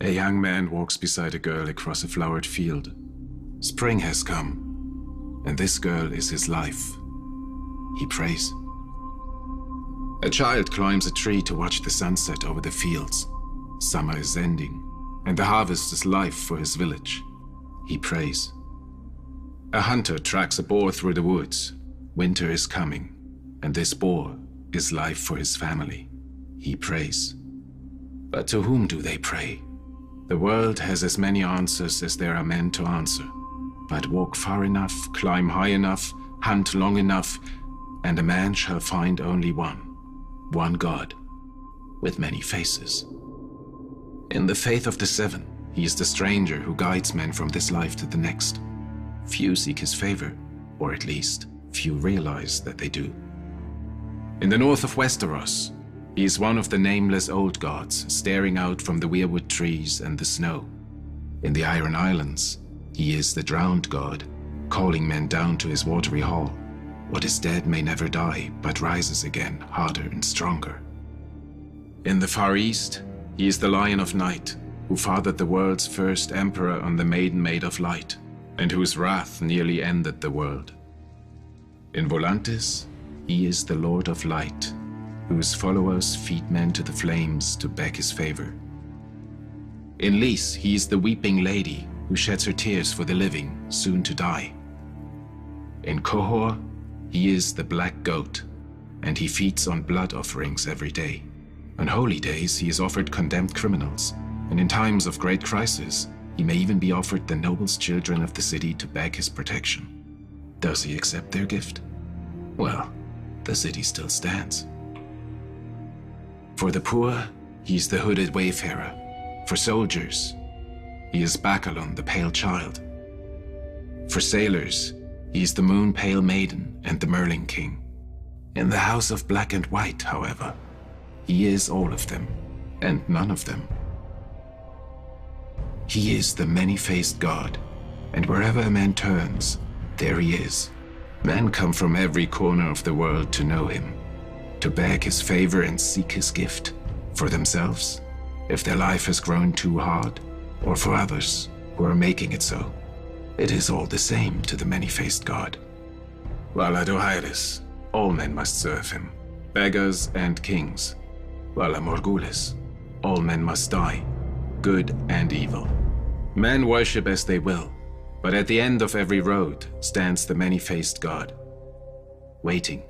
A young man walks beside a girl across a flowered field. Spring has come, and this girl is his life. He prays. A child climbs a tree to watch the sunset over the fields. Summer is ending, and the harvest is life for his village. He prays. A hunter tracks a boar through the woods. Winter is coming, and this boar is life for his family. He prays. But to whom do they pray? The world has as many answers as there are men to answer. But walk far enough, climb high enough, hunt long enough, and a man shall find only one God, with many faces. In the faith of the seven, he is the stranger who guides men from this life to the next. Few seek his favor, or at least, few realize that they do. In the north of Westeros, he is one of the nameless old gods, staring out from the weirwood trees and the snow. In the Iron Islands, he is the drowned god, calling men down to his watery hall. What is dead may never die, but rises again, harder and stronger. In the Far East, he is the Lion of Night, who fathered the world's first emperor on the Maiden Maid of Light, and whose wrath nearly ended the world. In Volantis, he is the Lord of Light, whose followers feed men to the flames to beg his favor. In Lys, he is the weeping lady who sheds her tears for the living, soon to die. In Qohor, he is the black goat, and he feeds on blood offerings every day. On holy days, he is offered condemned criminals, and in times of great crisis, he may even be offered the noblest children of the city to beg his protection. Does he accept their gift? Well, the city still stands. For the poor, he is the hooded wayfarer. For soldiers, he is Bacalon, the pale child. For sailors, he is the moon-pale maiden and the Merling King. In the House of Black and White, however, he is all of them, and none of them. He is the many-faced god, and wherever a man turns, there he is. Men come from every corner of the world to know him, to beg his favor and seek his gift, for themselves, if their life has grown too hard, or for others who are making it so. It is all the same to the many-faced god. While at Dohaeris, all men must serve him, beggars and kings. While at Morghulis, all men must die, good and evil. Men worship as they will, but at the end of every road stands the many-faced god, waiting.